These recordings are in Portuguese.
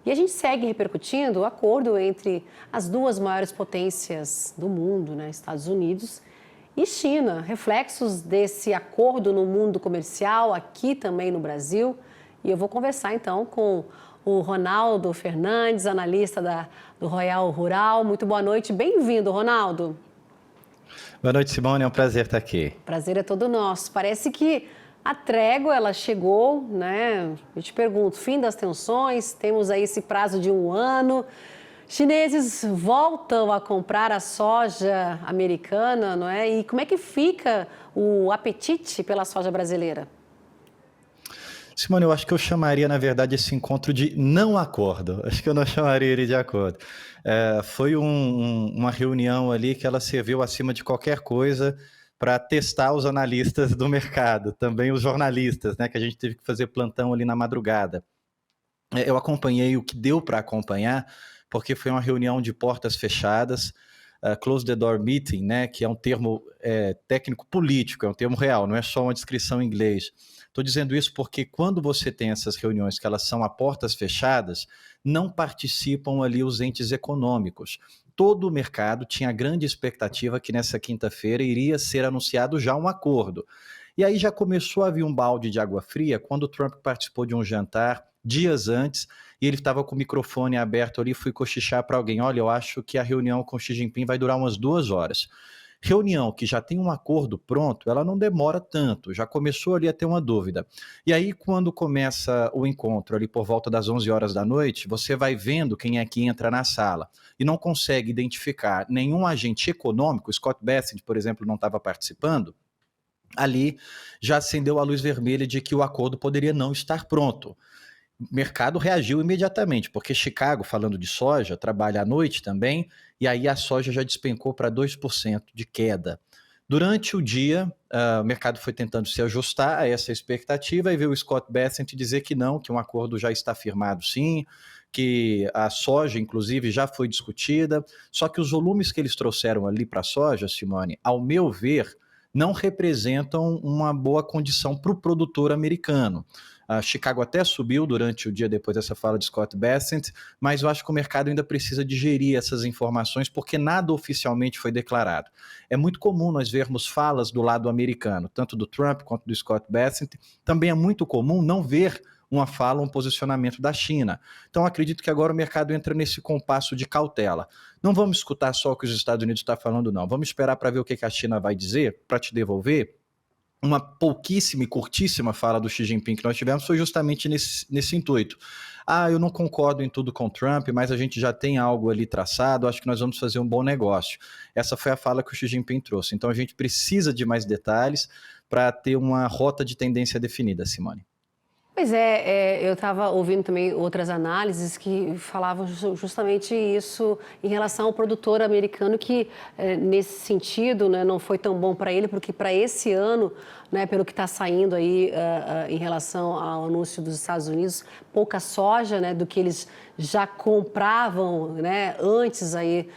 E a gente segue repercutindo o acordo entre as duas maiores potências do mundo, né, Estados Unidos e China. Reflexos desse acordo no mundo comercial, aqui também no Brasil. E eu vou conversar então com o Ronaldo Fernandes, analista do Royal Rural. Muito boa noite, bem-vindo, Ronaldo. Boa noite, Simone, é um prazer estar aqui. Prazer é todo nosso. Parece que a trégua, ela chegou, né? Eu te pergunto, fim das tensões, temos aí esse prazo de 1 ano. Chineses voltam a comprar a soja americana, não é? E como é que fica o apetite pela soja brasileira? Simone, eu acho que eu chamaria, na verdade, esse encontro de não acordo. Acho que eu não chamaria ele de acordo. Foi uma reunião ali que ela serviu acima de qualquer coisa para testar os analistas do mercado, também os jornalistas, né, que a gente teve que fazer plantão ali na madrugada. Eu acompanhei o que deu para acompanhar, porque foi uma reunião de portas fechadas, close the door meeting, né, que é um termo técnico político, é um termo real, não é só uma descrição em inglês. Estou dizendo isso porque quando você tem essas reuniões que elas são a portas fechadas, não participam ali os entes econômicos. Todo o mercado tinha grande expectativa que nessa quinta-feira iria ser anunciado já um acordo. E aí já começou a vir um balde de água fria quando o Trump participou de um jantar dias antes, e ele estava com o microfone aberto ali, fui cochichar para alguém, olha, eu acho que a reunião com Xi Jinping vai durar umas 2 horas. Reunião que já tem um acordo pronto, ela não demora tanto, já começou ali a ter uma dúvida. E aí, quando começa o encontro, ali por volta das 11 horas da noite, você vai vendo quem é que entra na sala e não consegue identificar nenhum agente econômico, Scott Bessent, por exemplo, não estava participando, ali já acendeu a luz vermelha de que o acordo poderia não estar pronto. O mercado reagiu imediatamente, porque Chicago, falando de soja, trabalha à noite também, e aí a soja já despencou para 2% de queda. Durante o dia, o mercado foi tentando se ajustar a essa expectativa e veio o Scott Bessent dizer que não, que um acordo já está firmado sim, que a soja, inclusive, já foi discutida, só que os volumes que eles trouxeram ali para a soja, Simone, ao meu ver, não representam uma boa condição para o produtor americano. Chicago até subiu durante o dia depois dessa fala de Scott Bessent, mas eu acho que o mercado ainda precisa digerir essas informações porque nada oficialmente foi declarado. É muito comum nós vermos falas do lado americano, tanto do Trump quanto do Scott Bessent. Também é muito comum não ver uma fala, um posicionamento da China. Então acredito que agora o mercado entra nesse compasso de cautela. Não vamos escutar só o que os Estados Unidos estão falando, não. Vamos esperar para ver o que a China vai dizer, para te devolver. Uma pouquíssima e curtíssima fala do Xi Jinping que nós tivemos foi justamente nesse intuito. Eu não concordo em tudo com o Trump, mas a gente já tem algo ali traçado, acho que nós vamos fazer um bom negócio. Essa foi a fala que o Xi Jinping trouxe. Então a gente precisa de mais detalhes para ter uma rota de tendência definida, Simone. Pois é, eu estava ouvindo também outras análises que falavam justamente isso em relação ao produtor americano, que nesse sentido, né, não foi tão bom para ele, porque para esse ano, né, pelo que está saindo aí em relação ao anúncio dos Estados Unidos, pouca soja, né, do que eles já compravam, né, antes aí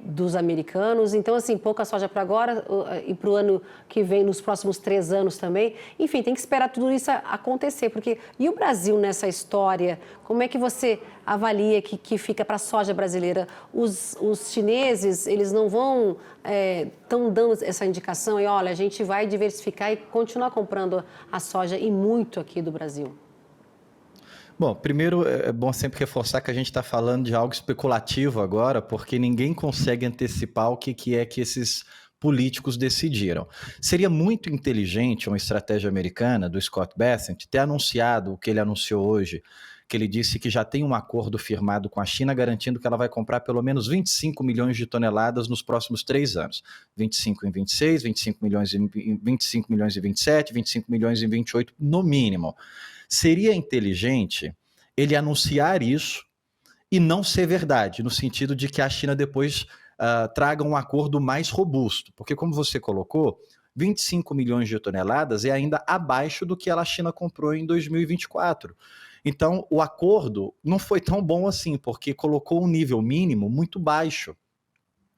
dos americanos. Então, assim, pouca soja para agora e para o ano que vem, nos próximos 3 anos também. Enfim, tem que esperar tudo isso acontecer, porque... E o Brasil nessa história, como é que você avalia que fica para a soja brasileira? Os chineses, eles não vão... estão dando essa indicação e, olha, a gente vai diversificar e continuar comprando a soja e muito aqui do Brasil. Bom, primeiro é bom sempre reforçar que a gente está falando de algo especulativo agora, porque ninguém consegue antecipar o que é que esses políticos decidiram. Seria muito inteligente uma estratégia americana do Scott Bessent ter anunciado o que ele anunciou hoje, que ele disse que já tem um acordo firmado com a China garantindo que ela vai comprar pelo menos 25 milhões de toneladas nos próximos 3 anos. 25 em 26, 25 milhões em 25 milhões em 27, 25 milhões em 28 no mínimo. Seria inteligente ele anunciar isso e não ser verdade, no sentido de que a China depois traga um acordo mais robusto, porque como você colocou, 25 milhões de toneladas é ainda abaixo do que a China comprou em 2024. Então, o acordo não foi tão bom assim, porque colocou um nível mínimo muito baixo.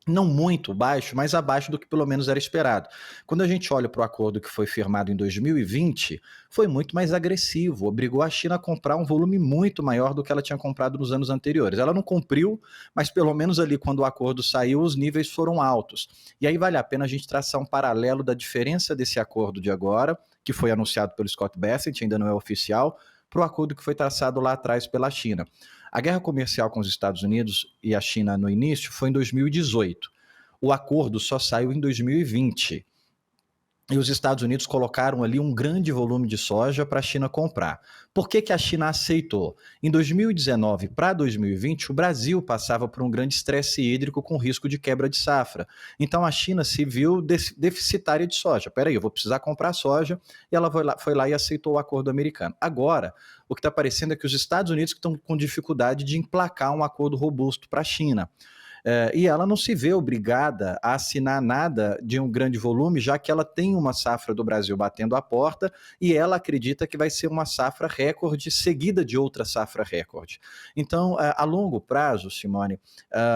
não muito baixo, mas abaixo do que pelo menos era esperado. Quando a gente olha para o acordo que foi firmado em 2020, foi muito mais agressivo, obrigou a China a comprar um volume muito maior do que ela tinha comprado nos anos anteriores. Ela não cumpriu, mas pelo menos ali quando o acordo saiu, os níveis foram altos. E aí vale a pena a gente traçar um paralelo da diferença desse acordo de agora, que foi anunciado pelo Scott Bessent, ainda não é oficial, para o acordo que foi traçado lá atrás pela China. A guerra comercial com os Estados Unidos e a China no início foi em 2018. O acordo só saiu em 2020. E os Estados Unidos colocaram ali um grande volume de soja para a China comprar. Por que a China aceitou? Em 2019 para 2020, o Brasil passava por um grande estresse hídrico com risco de quebra de safra. Então a China se viu deficitária de soja. Peraí, eu vou precisar comprar soja, e ela foi lá e aceitou o acordo americano. Agora, o que está aparecendo é que os Estados Unidos estão com dificuldade de emplacar um acordo robusto para a China. E ela não se vê obrigada a assinar nada de um grande volume, já que ela tem uma safra do Brasil batendo a porta e ela acredita que vai ser uma safra recorde seguida de outra safra recorde. Então, a longo prazo, Simone,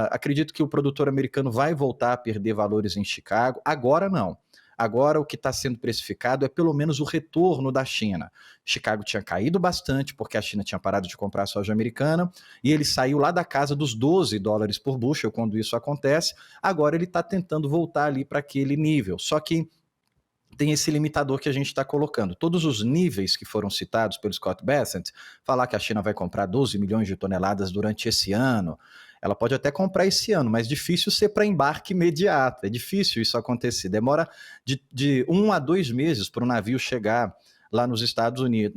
acredito que o produtor americano vai voltar a perder valores em Chicago. Agora não. Agora o que está sendo precificado é pelo menos o retorno da China. Chicago tinha caído bastante porque a China tinha parado de comprar soja americana e ele saiu lá da casa dos $12 por bushel quando isso acontece. Agora ele está tentando voltar ali para aquele nível. Só que tem esse limitador que a gente está colocando. Todos os níveis que foram citados pelo Scott Bessent, falar que a China vai comprar 12 milhões de toneladas durante esse ano, ela pode até comprar esse ano, mas difícil ser para embarque imediato, é difícil isso acontecer, demora de 1 a 2 meses para o navio chegar lá nos Estados Unidos,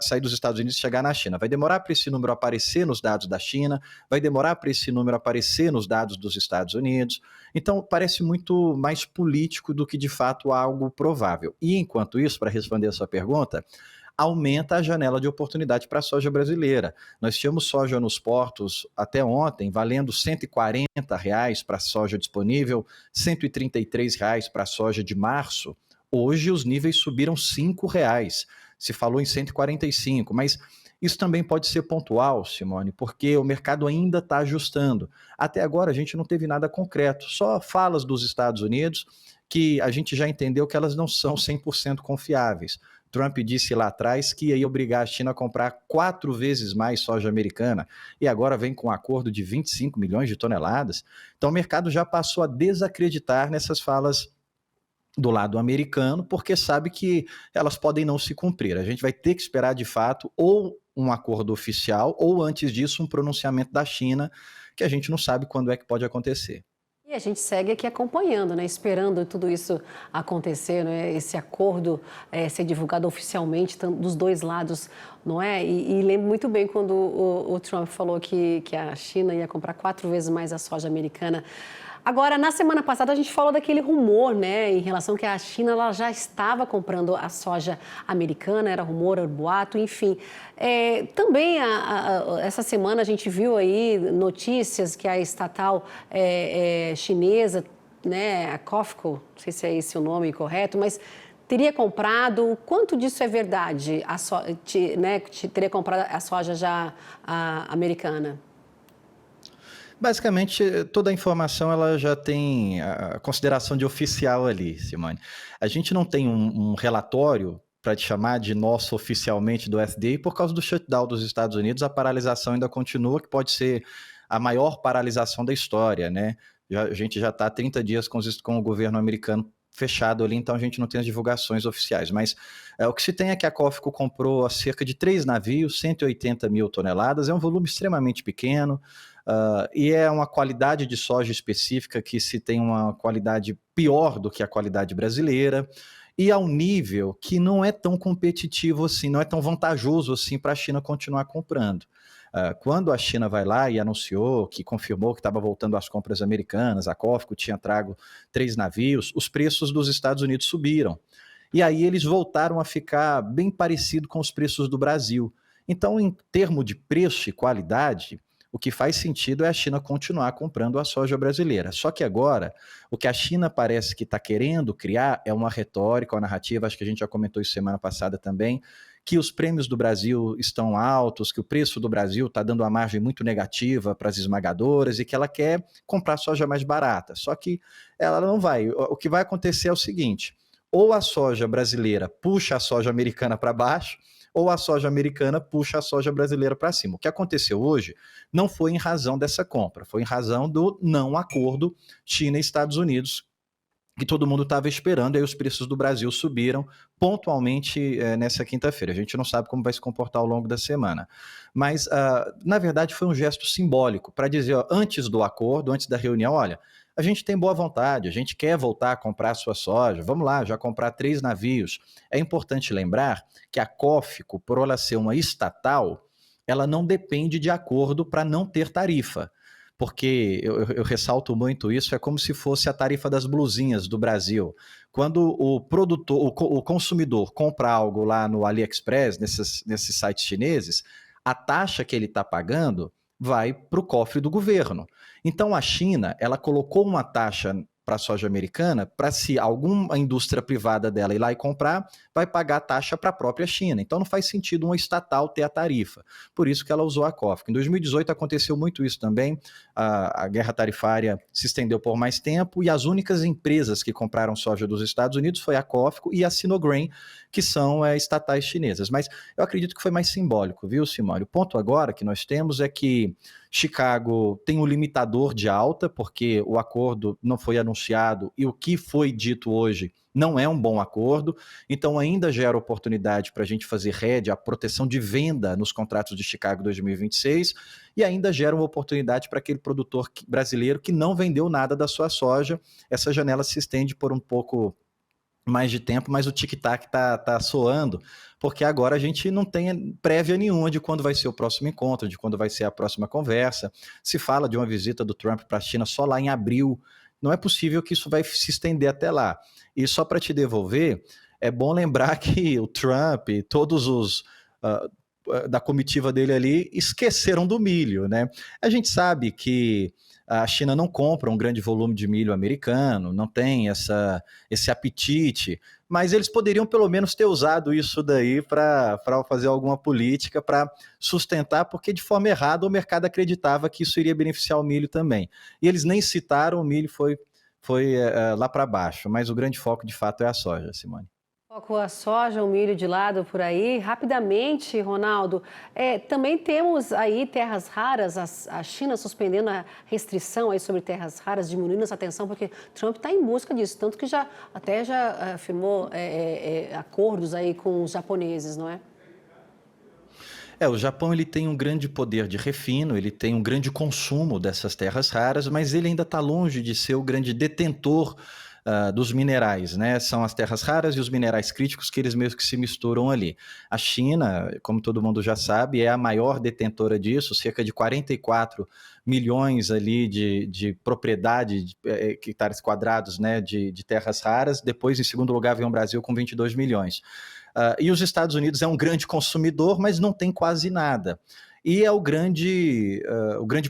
sair dos Estados Unidos e chegar na China. Vai demorar para esse número aparecer nos dados da China, vai demorar para esse número aparecer nos dados dos Estados Unidos. Então, parece muito mais político do que, de fato, algo provável. E, enquanto isso, para responder a sua pergunta, aumenta a janela de oportunidade para a soja brasileira. Nós tínhamos soja nos portos até ontem, valendo R$ 140 para a soja disponível, R$ 133 para a soja de março. Hoje os níveis subiram R$ 5. Se falou em 145, mas isso também pode ser pontual, Simone, porque o mercado ainda está ajustando. Até agora a gente não teve nada concreto, só falas dos Estados Unidos que a gente já entendeu que elas não são 100% confiáveis. Trump disse lá atrás que ia obrigar a China a comprar 4 vezes mais soja americana e agora vem com um acordo de 25 milhões de toneladas. Então o mercado já passou a desacreditar nessas falas do lado americano, porque sabe que elas podem não se cumprir. A gente vai ter que esperar, de fato, ou um acordo oficial, ou antes disso, um pronunciamento da China, que a gente não sabe quando é que pode acontecer. E a gente segue aqui acompanhando, né, esperando tudo isso acontecer, né, esse acordo ser divulgado oficialmente dos dois lados, não é? E lembro muito bem quando o Trump falou que a China ia comprar 4 vezes mais a soja americana. Agora, na semana passada, a gente falou daquele rumor, né, em relação que a China ela já estava comprando a soja americana, era rumor, era boato, enfim. Também, essa semana, a gente viu aí notícias que a estatal chinesa, né, a COFCO, não sei se é esse o nome correto, mas teria comprado. Quanto disso é verdade? Teria comprado a soja já americana? Basicamente, toda a informação ela já tem a consideração de oficial ali, Simone. A gente não tem um relatório para te chamar de nosso oficialmente do FDA por causa do shutdown dos Estados Unidos. A paralisação ainda continua, que pode ser a maior paralisação da história, né? A gente já está há 30 dias com o governo americano fechado ali, então a gente não tem as divulgações oficiais. Mas o que se tem é que a COFCO comprou cerca de 3 navios, 180 mil toneladas, é um volume extremamente pequeno, e é uma qualidade de soja específica que se tem uma qualidade pior do que a qualidade brasileira, e ao nível que não é tão competitivo assim, não é tão vantajoso assim para a China continuar comprando. Quando a China vai lá e anunciou, que confirmou que estava voltando às compras americanas, a COFCO tinha trago 3 navios, os preços dos Estados Unidos subiram. E aí eles voltaram a ficar bem parecido com os preços do Brasil. Então, em termos de preço e qualidade, o que faz sentido é a China continuar comprando a soja brasileira. Só que agora, o que a China parece que está querendo criar é uma retórica, uma narrativa, acho que a gente já comentou isso semana passada também, que os prêmios do Brasil estão altos, que o preço do Brasil está dando uma margem muito negativa para as esmagadoras e que ela quer comprar soja mais barata. Só que ela não vai. O que vai acontecer é o seguinte: ou a soja brasileira puxa a soja americana para baixo, ou a soja americana puxa a soja brasileira para cima. O que aconteceu hoje não foi em razão dessa compra, foi em razão do não acordo China e Estados Unidos, que todo mundo estava esperando, e aí os preços do Brasil subiram pontualmente nessa quinta-feira. A gente não sabe como vai se comportar ao longo da semana. Mas, na verdade, foi um gesto simbólico para dizer, ó, antes do acordo, antes da reunião, olha, a gente tem boa vontade, a gente quer voltar a comprar a sua soja, vamos lá, já comprar 3 navios. É importante lembrar que a Cófico, por ela ser uma estatal, ela não depende de acordo para não ter tarifa, porque eu ressalto muito isso, é como se fosse a tarifa das blusinhas do Brasil. Quando o produtor, o consumidor compra algo lá no AliExpress, nesses sites chineses, a taxa que ele está pagando vai para o cofre do governo. Então a China, ela colocou uma taxa para a soja americana, para se alguma indústria privada dela ir lá e comprar, vai pagar a taxa para a própria China. Então não faz sentido uma estatal ter a tarifa. Por isso que ela usou a COFIC. Em 2018 aconteceu muito isso também, a guerra tarifária se estendeu por mais tempo e as únicas empresas que compraram soja dos Estados Unidos foi a COFICO e a Sinograin, que são estatais chinesas. Mas eu acredito que foi mais simbólico, viu, Simone? O ponto agora que nós temos é que Chicago tem um limitador de alta, porque o acordo não foi anunciado e o que foi dito hoje não é um bom acordo, então ainda gera oportunidade para a gente fazer hedge, a proteção de venda nos contratos de Chicago 2026, e ainda gera uma oportunidade para aquele produtor brasileiro que não vendeu nada da sua soja. Essa janela se estende por um pouco mais de tempo, mas o tic-tac tá soando, porque agora a gente não tem prévia nenhuma de quando vai ser o próximo encontro, de quando vai ser a próxima conversa. Se fala de uma visita do Trump para a China só lá em abril. Não é possível que isso vai se estender até lá. E só para te devolver, é bom lembrar que o Trump e todos os da comitiva dele ali esqueceram do milho, né? A gente sabe que a China não compra um grande volume de milho americano, não tem esse apetite, mas eles poderiam pelo menos ter usado isso daí para fazer alguma política para sustentar, porque de forma errada o mercado acreditava que isso iria beneficiar o milho também. E eles nem citaram, o milho foi lá para baixo, mas o grande foco de fato é a soja, Simone. Colocou a soja, o milho de lado por aí. Rapidamente, Ronaldo, também temos aí terras raras, a China suspendendo a restrição aí sobre terras raras, diminuindo essa atenção, porque Trump está em busca disso, tanto que já firmou acordos aí com os japoneses, não é? O Japão ele tem um grande poder de refino, ele tem um grande consumo dessas terras raras, mas ele ainda está longe de ser o grande detentor dos minerais, né? São as terras raras e os minerais críticos que eles mesmos que se misturam ali. A China, como todo mundo já sabe, é a maior detentora disso, cerca de 44 milhões ali de propriedade, de hectares quadrados, né, de terras raras. Depois, em segundo lugar, vem o Brasil com 22 milhões. E os Estados Unidos é um grande consumidor, mas não tem quase nada. E é o grande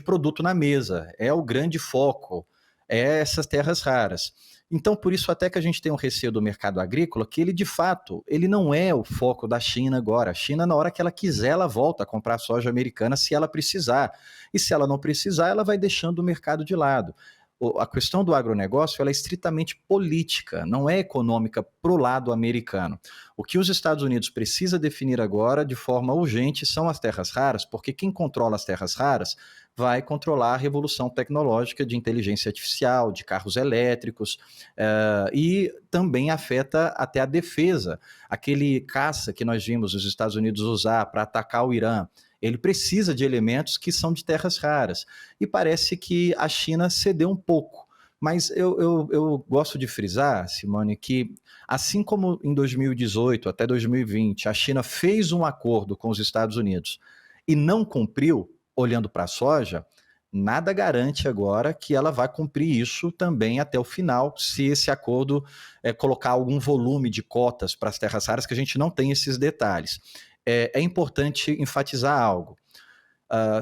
produto na mesa, é o grande foco, é essas terras raras. Então, por isso até que a gente tem um receio do mercado agrícola, que ele, de fato, ele não é o foco da China agora. A China, na hora que ela quiser, ela volta a comprar soja americana se ela precisar. E se ela não precisar, ela vai deixando o mercado de lado. A questão do agronegócio ela é estritamente política, não é econômica para o lado americano. O que os Estados Unidos precisa definir agora, de forma urgente, são as terras raras, porque quem controla as terras raras vai controlar a revolução tecnológica de inteligência artificial, de carros elétricos, e também afeta até a defesa. Aquele caça que nós vimos os Estados Unidos usar para atacar o Irã, ele precisa de elementos que são de terras raras. E parece que a China cedeu um pouco. Mas eu gosto de frisar, Simone, que assim como em 2018 até 2020 a China fez um acordo com os Estados Unidos e não cumpriu, olhando para a soja, nada garante agora que ela vai cumprir isso também até o final, se esse acordo colocar algum volume de cotas para as terras raras, que a gente não tem esses detalhes. É importante enfatizar algo.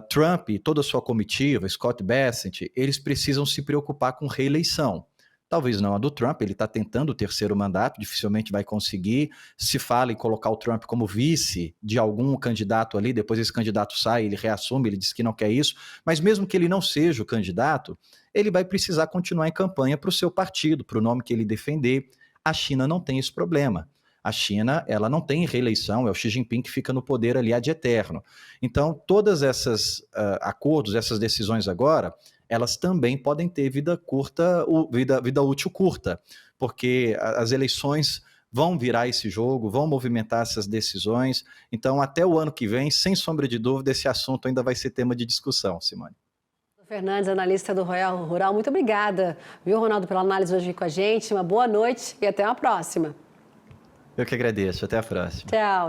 Trump e toda a sua comitiva, Scott Bessent, eles precisam se preocupar com reeleição. Talvez não a do Trump, ele está tentando o terceiro mandato, dificilmente vai conseguir. Se fala em colocar o Trump como vice de algum candidato ali, depois esse candidato sai, ele reassume, ele diz que não quer isso, mas mesmo que ele não seja o candidato, ele vai precisar continuar em campanha para o seu partido, para o nome que ele defender. A China não tem esse problema. A China, ela não tem reeleição, é o Xi Jinping que fica no poder ali ad eterno. Então, todas essas acordos, essas decisões agora, elas também podem ter vida curta, vida útil curta, porque as eleições vão virar esse jogo, vão movimentar essas decisões. Então, até o ano que vem, sem sombra de dúvida, esse assunto ainda vai ser tema de discussão, Simone. Fernandes, analista do Royal Rural, muito obrigada, viu, Ronaldo, pela análise hoje aqui com a gente. Uma boa noite e até uma próxima. Eu que agradeço. Até a próxima. Tchau.